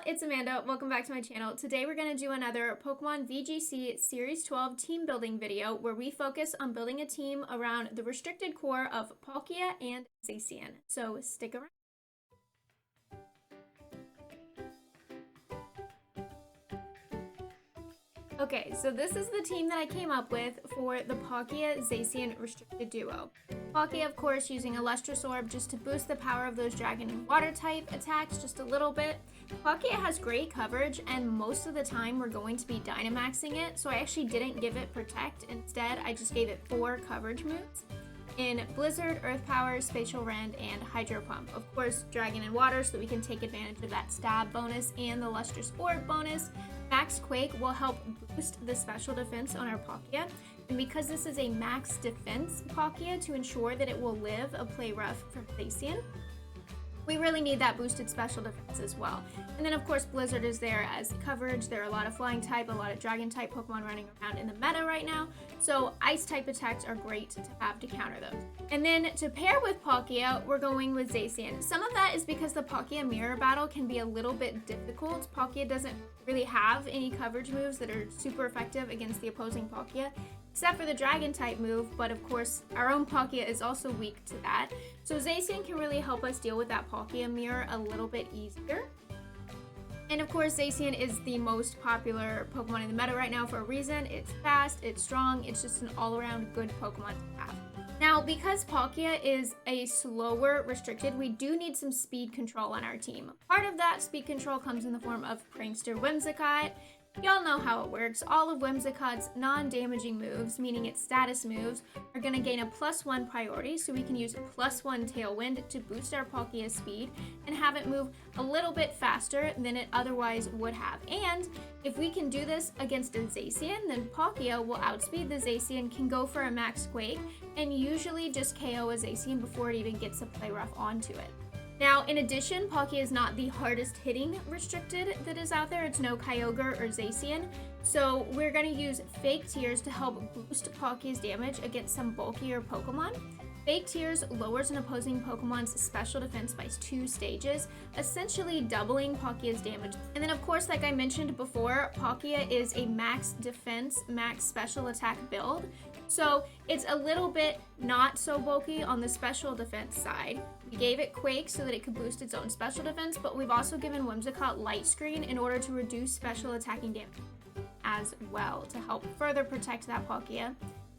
it's Amanda. Welcome back to my channel. Today we're going to do another Pokemon VGC Series 12 team building video where we focus on building a team around the restricted core of Palkia and Zacian. So stick around. Okay, so this is the team that I came up with for the Palkia Zacian restricted duo. Palkia, of course, using a Lustrous Orb just to boost the power of those Dragon and Water type attacks just a little bit. Palkia has great coverage, and most of the time we're going to be Dynamaxing it, so I actually didn't give it Protect. Instead, I just gave it 4 coverage moves in Blizzard, Earth Power, Spatial Rend, and Hydro Pump. Of course, Dragon and Water so that we can take advantage of that Stab bonus and the Lustrous Orb bonus. Max Quake will help boost the special defense on our Palkia, and because this is a max defense Palkia to ensure that it will live a play rough from Zacian, we really need that boosted special defense as well. And then of course Blizzard is there as coverage. There are a lot of flying type, a lot of dragon type Pokemon running around in the meta right now, so ice type attacks are great to have to counter those. And then to pair with Palkia, we're going with Zacian. Some of that is because the Palkia mirror battle can be a little bit difficult. Palkia doesn't really have any coverage moves that are super effective against the opposing Palkia, except for the dragon type move, but of course our own Palkia is also weak to that. So Zacian can really help us deal with that Palkia mirror a little bit easier. And of course Zacian is the most popular Pokemon in the meta right now for a reason. It's fast, it's strong, it's just an all-around good Pokemon to have. Now, because Palkia is a slower restricted, we do need some speed control on our team. Part of that speed control comes in the form of Prankster Whimsicott. Y'all know how it works. All of Whimsicott's non-damaging moves, meaning its status moves, are going to gain a +1 priority, so we can use +1 Tailwind to boost our Palkia's speed and have it move a little bit faster than it otherwise would have. And if we can do this against a Zacian, then Palkia will outspeed the Zacian, can go for a Max Quake, and usually just KO a Zacian before it even gets a play rough onto it. Now, in addition, Palkia is not the hardest hitting restricted that is out there. It's no Kyogre or Zacian. So we're going to use Fake Tears to help boost Palkia's damage against some bulkier Pokemon. Fake Tears lowers an opposing Pokemon's special defense by 2 stages, essentially doubling Palkia's damage. And then of course, like I mentioned before, Palkia is a max defense, max special attack build. So it's a little bit not so bulky on the special defense side. We gave it Quake so that it could boost its own special defense, but we've also given Whimsicott Light Screen in order to reduce special attacking damage as well to help further protect that Palkia.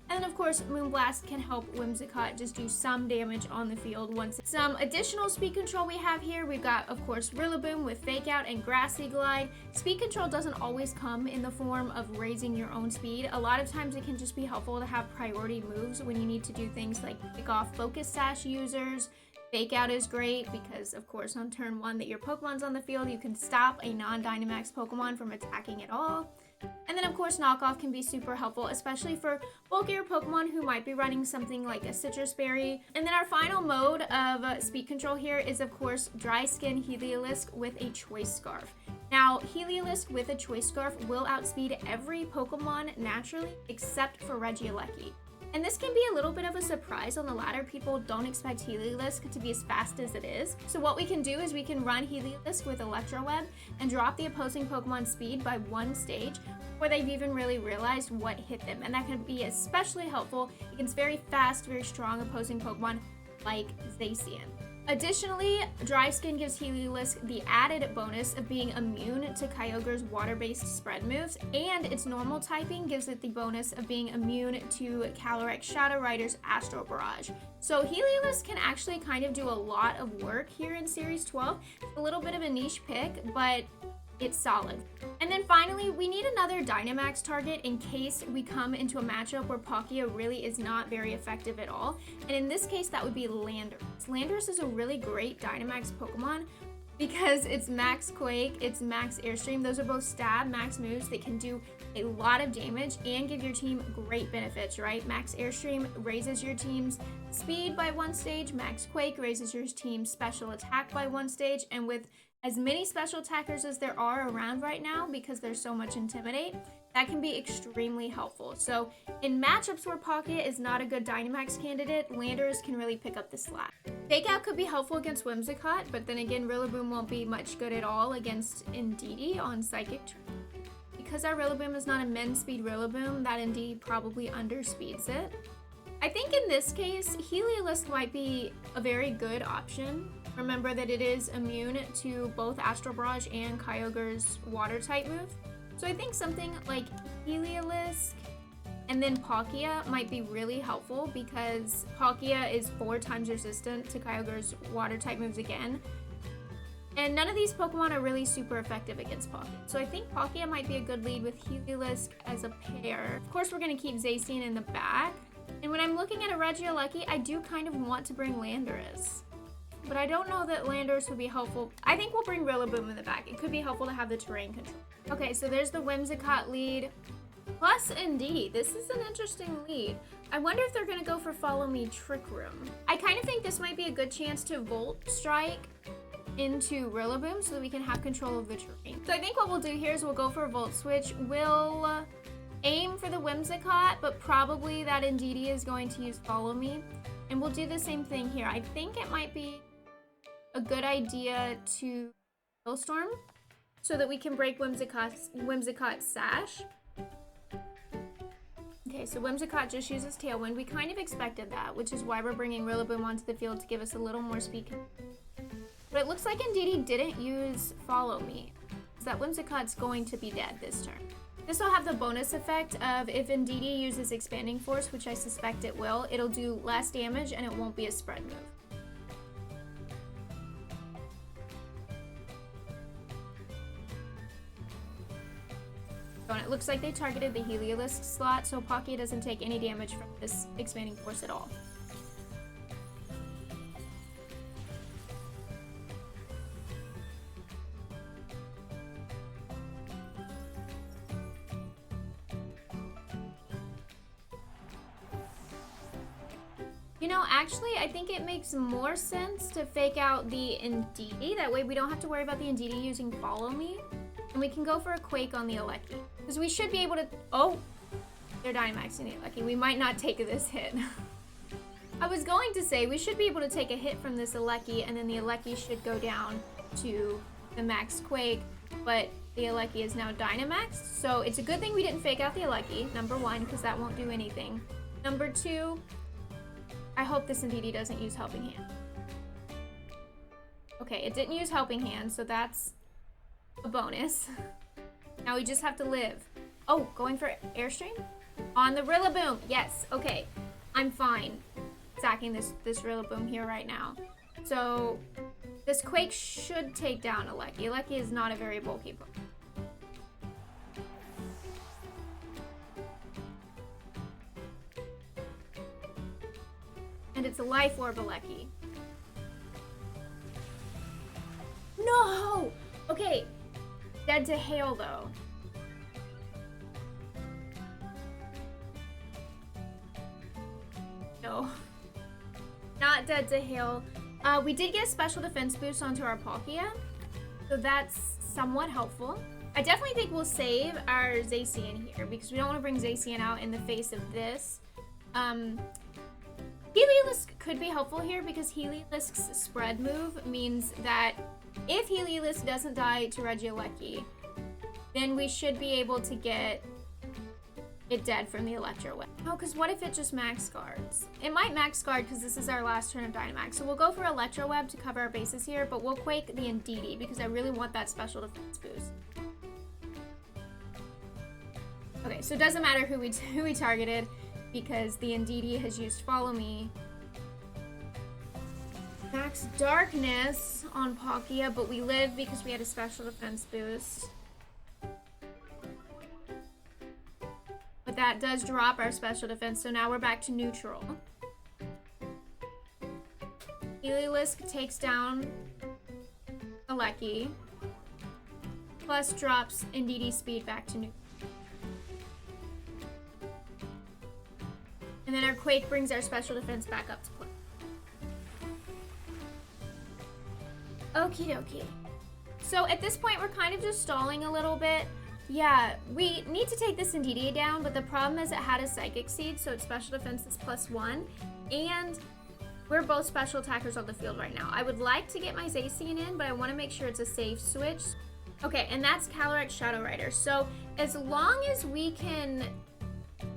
And then of course, Moonblast can help Whimsicott just do some damage on the field once. Some additional speed control we have here, we've got of course Rillaboom with Fake Out and Grassy Glide. Speed control doesn't always come in the form of raising your own speed. A lot of times it can just be helpful to have priority moves when you need to do things like pick off Focus Sash users. Fake Out is great because of course on turn 1 that your Pokemon's on the field, you can stop a non-Dynamax Pokemon from attacking at all. And then of course Knockoff can be super helpful, especially for bulkier Pokemon who might be running something like a Citrus Berry. And then our final mode of speed control here is of course Dry Skin Heliolisk with a Choice Scarf. Now, Heliolisk with a Choice Scarf will outspeed every Pokemon naturally except for Regieleki. And this can be a little bit of a surprise on the ladder. People don't expect Heliolisk to be as fast as it is. So what we can do is we can run Heliolisk with Electro Web and drop the opposing Pokemon's speed by 1 stage before they've even really realized what hit them. And that can be especially helpful against very fast, very strong opposing Pokemon like Zacian. Additionally, Dry Skin gives Heliolisk the added bonus of being immune to Kyogre's water-based spread moves, and its normal typing gives it the bonus of being immune to Calyrex Shadow Rider's Astral Barrage. So Heliolisk can actually kind of do a lot of work here in Series 12. It's a little bit of a niche pick, but it's solid. And then finally, we need another Dynamax target in case we come into a matchup where Palkia really is not very effective at all. And in this case, that would be Landorus. Landorus is a really great Dynamax Pokemon because it's Max Quake, it's Max Airstream. Those are both stab max moves that can do a lot of damage and give your team great benefits, right? Max Airstream raises your team's speed by 1 stage, Max Quake raises your team's special attack by 1 stage, and with as many special attackers as there are around right now, because there's so much Intimidate, that can be extremely helpful. So in matchups where Palkia is not a good Dynamax candidate, Landorus can really pick up the slack. Fake Out could be helpful against Whimsicott, but then again, Rillaboom won't be much good at all against Indeedee on Psychic. Because our Rillaboom is not a men speed Rillaboom, that Indeedee probably underspeeds it. I think in this case, Heliolisk might be a very good option. Remember that it is immune to both Astral Barrage and Kyogre's water type move. So I think something like Heliolisk and then Palkia might be really helpful, because Palkia is 4 times resistant to Kyogre's water type moves again. And none of these Pokemon are really super effective against Palkia. So I think Palkia might be a good lead with Heliolisk as a pair. Of course, we're going to keep Zacian in the back. And when I'm looking at a Regieleki, I do kind of want to bring Landorus. But I don't know that Landorus would be helpful. I think we'll bring Rillaboom in the back. It could be helpful to have the terrain control. Okay, so there's the Whimsicott lead. Plus Indeedee. This is an interesting lead. I wonder if they're going to go for Follow Me Trick Room. I kind of think this might be a good chance to Volt Strike into Rillaboom so that we can have control of the terrain. So I think what we'll do here is we'll go for a Volt Switch. We'll aim for the Whimsicott, but probably that Indeedee is going to use Follow Me. And we'll do the same thing here. I think it might be a good idea to Hailstorm so that we can break Whimsicott's Sash. Okay, so Whimsicott just uses Tailwind. We kind of expected that, which is why we're bringing Rillaboom onto the field to give us a little more speed. But it looks like Indeedee didn't use Follow Me, so that Whimsicott's going to be dead this turn. This will have the bonus effect of if Indeedee uses Expanding Force, which I suspect it will, it'll do less damage and it won't be a spread move. And it looks like they targeted the Heliolisk slot, so Palkia doesn't take any damage from this Expanding Force at all. You know, actually, I think it makes more sense to fake out the Indeedee. That way we don't have to worry about the Indeedee using Follow Me. And we can go for a Quake on the Alecki. Because we should be able to... Oh! They're Dynamaxing the Alecki. We might not take this hit. I was going to say, we should be able to take a hit from this Alecki, and then the Alecki should go down to the max Quake. But the Alecki is now Dynamaxed. So it's a good thing we didn't fake out the Alecki, number one, because that won't do anything. Number two... I hope this Indeedee doesn't use Helping Hand. Okay, it didn't use Helping Hand, so that's a bonus. Now we just have to live. Oh, going for Airstream? On the Rillaboom! Yes, okay. I'm fine sacking this Rillaboom here right now. So, this Quake should take down Alecki. Alecki is not a very bulky Pokemon. And it's a Life Orb Alecki. No! Okay. Dead to Hail, though. No. Not dead to Hail. We did get a special defense boost onto our Palkia, so that's somewhat helpful. I definitely think we'll save our Zacian here, because we don't want to bring Zacian out in the face of this. Heliolisk could be helpful here because Heliolisk's spread move means that if Heliolisk doesn't die to Regieleki, then we should be able to get it dead from the Electro Web. Oh, because what if it just max guards? It might max guard because this is our last turn of Dynamax. So we'll go for Electro Web to cover our bases here, but we'll Quake the Indeedee because I really want that special defense boost. Okay, so it doesn't matter who we targeted, because the Indeedee has used Follow Me. Max Darkness on Palkia, but we live because we had a special defense boost. But that does drop our special defense, so now we're back to neutral. Heliolisk takes down Alecki, plus drops Indeedee speed back to neutral. And then our Quake brings our special defense back up to play. Okie dokie. So at this point, we're kind of just stalling a little bit. Yeah, we need to take this Indeedee down, but the problem is it had a Psychic Seed, so its special defense is +1, and we're both special attackers on the field right now. I would like to get my Zacian in, but I want to make sure it's a safe switch. Okay, and that's Calyrex Shadow Rider. So as long as we can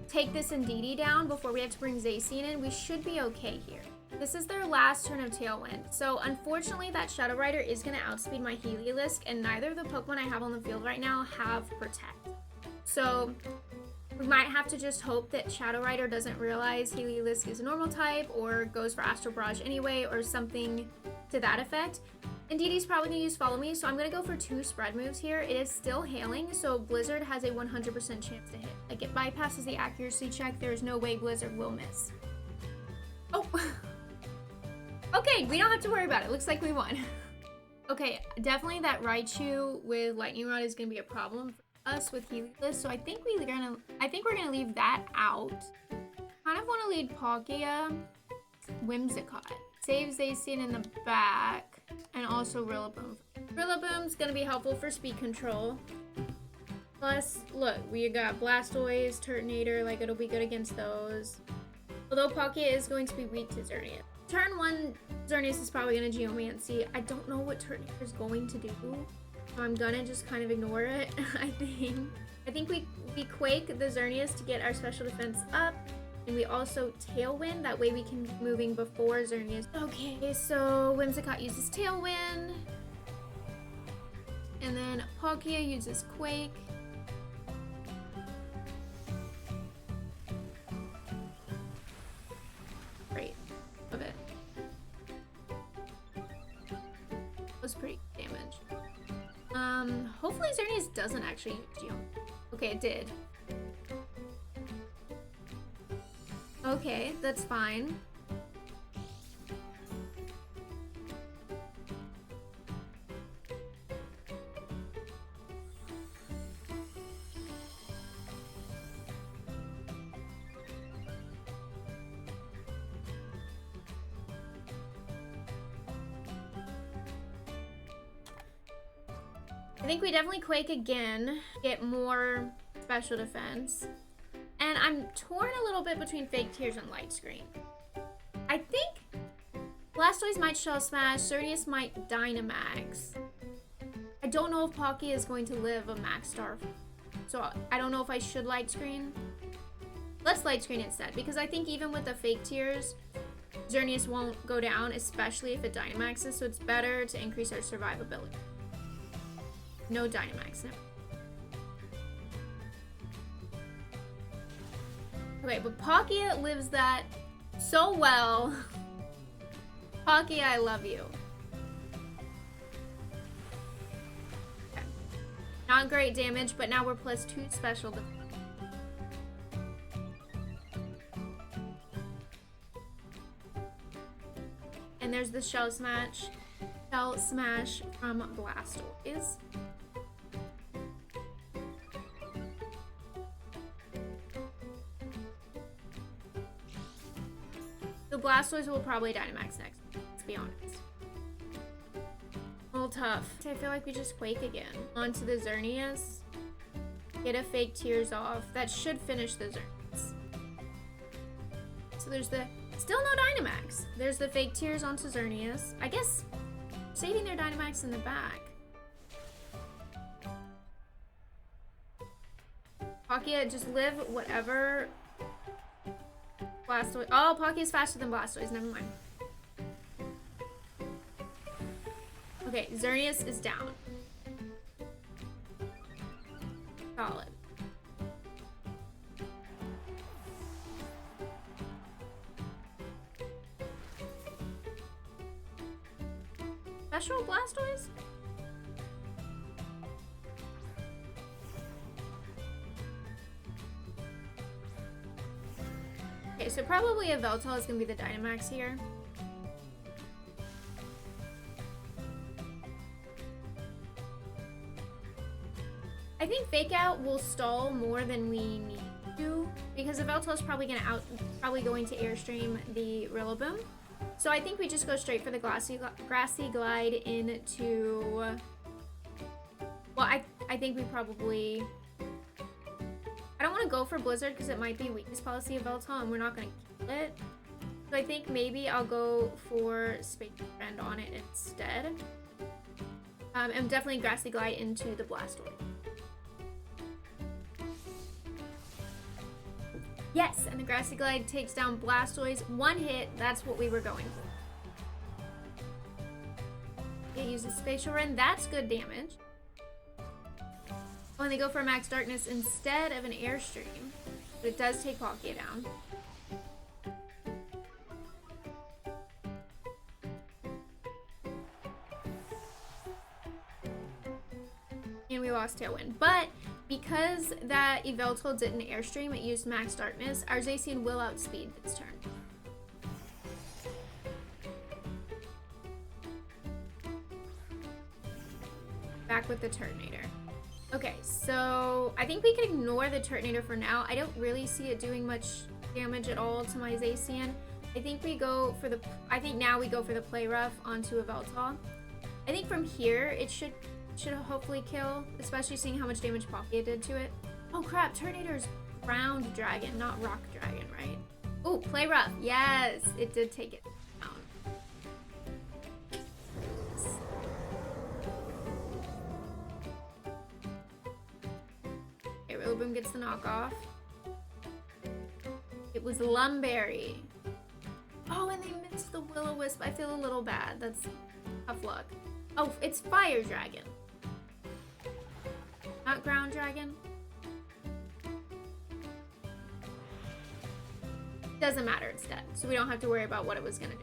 take this Indeedee down before we have to bring Zacian in, we should be okay here. This is their last turn of Tailwind. So unfortunately, that Shadow Rider is going to outspeed my Heliolisk, and neither of the Pokemon I have on the field right now have Protect. So we might have to just hope that Shadow Rider doesn't realize Heliolisk is a normal type or goes for Astral Barrage anyway or something to that effect. Indeedee's probably going to use Follow Me, so I'm going to go for 2 spread moves here. It is still Hailing, so Blizzard has a 100% chance to hit. Like, it bypasses the accuracy check. There's no way Blizzard will miss. Oh! Okay, we don't have to worry about it. Looks like we won. Okay, definitely that Raichu with Lightning Rod is going to be a problem for us with Heliolisk, so I think we're gonna leave that out. Kind of want to lead Palkia, Whimsicott, save Zacian in the back, and also Rillaboom. Rillaboom's gonna be helpful for speed control. Plus, look, we got Blastoise, Turtonator, like it'll be good against those. Although Palkia is going to be weak to Xerneas. Turn 1, Xerneas is probably gonna Geomancy. I don't know what Turtonator is going to do, so I'm gonna just kind of ignore it, I think we Quake the Xerneas to get our special defense up, and we also Tailwind, that way we can be moving before Xerneas. Okay, so Whimsicott uses Tailwind, and then Palkia uses Quake. Great, love it. That was pretty good damage. Hopefully Xerneas doesn't actually use Geo. Okay, it did. Okay, that's fine. I think we definitely Quake again, get more special defense. And I'm torn a little bit between Fake Tears and Light Screen. I think Blastoise might Shell Smash, Xerneas might Dynamax. I don't know if Palkia is going to live a Max Star, so I don't know if I should Light Screen. Let's Light Screen instead, because I think even with the Fake Tears, Xerneas won't go down, especially if it Dynamaxes, so it's better to increase our survivability. No Dynamax, no. Okay, but Palkia lives that so well. Palkia, I love you. Okay. Not great damage, but now we're +2 special defense. And there's the Shell Smash from Blastoise. The Blastoise will probably Dynamax next, let's be honest. A little tough. I feel like we just Quake again. Onto the Xerneas. Get a Fake Tears off. That should finish the Xerneas. So there's the... Still no Dynamax. There's the Fake Tears onto Xerneas. I guess saving their Dynamax in the back. Palkia, just live whatever... Blastoise. Oh, Palkia is faster than Blastoise. Never mind. Okay, Xerneas is down. Solid. Special Blastoise? Okay, so probably a Veltal is going to be the Dynamax here. I think Fake Out will stall more than we need to, because the Veltal is probably going to Airstream the Rillaboom. So I think we just go straight for the Grassy Glide into Well, I think we probably... I don't want to go for Blizzard because it might be weakness policy of Veltal and we're not going to kill it. So I think maybe I'll go for Spatial Rend on it instead. And definitely Grassy Glide into the Blastoise. Yes, and the Grassy Glide takes down Blastoise. One hit, that's what we were going for. It uses Spatial Rend, that's good damage. Oh, and they go for a Max Darkness instead of an Airstream. But it does take Palkia down. And we lost Tailwind. But because that Yveltal didn't Airstream, it used Max Darkness, our Zacian will outspeed its turn. Back with the Turtonator. Okay, so I think we can ignore the Turtonator for now. I don't really see it doing much damage at all to my Zacian. I think we go for the... I think now we go for the Play Rough onto Yveltal. I think from here, it should hopefully kill, especially seeing how much damage Palkia did to it. Oh crap, Turtonator's Ground Dragon, not Rock Dragon, right? Oh, Play Rough, yes! It did take it down. Okay, Rillaboom gets the knockoff. It was Lumberry. Oh, and they missed the Will-O-Wisp. I feel a little bad. That's tough luck. Oh, it's Fire Dragon. Not Ground Dragon. Doesn't matter, it's dead. So we don't have to worry about what it was gonna do.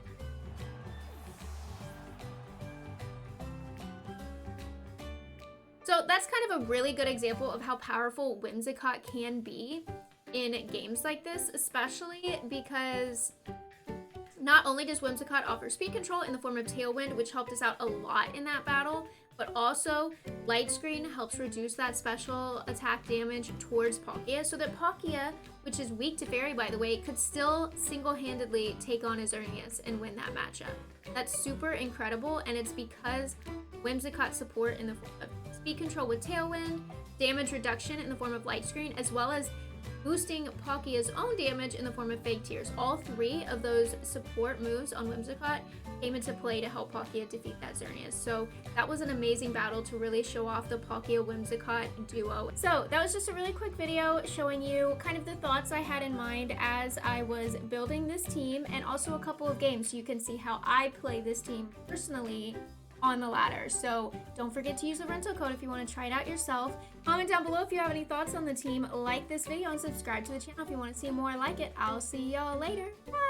So that's kind of a really good example of how powerful Whimsicott can be in games like this, especially because not only does Whimsicott offer speed control in the form of Tailwind, which helped us out a lot in that battle, but also Light Screen helps reduce that special attack damage towards Palkia, so that Palkia, which is weak to Fairy by the way, could still single-handedly take on Xerneas and win that matchup. That's super incredible, and it's because Whimsicott's support in the form of speed control with Tailwind, damage reduction in the form of Light Screen, as well as boosting Palkia's own damage in the form of Fake Tears. All three of those support moves on Whimsicott came into play to help Palkia defeat that Xerneas. So that was an amazing battle to really show off the Palkia-Whimsicott duo. So that was just a really quick video showing you kind of the thoughts I had in mind as I was building this team, and also a couple of games so you can see how I play this team personally on the ladder. So don't forget to use the rental code if you want to try it out yourself. Comment down below if you have any thoughts on the team. Like this video and subscribe to the channel if you want to see more like it. I'll see y'all later. Bye!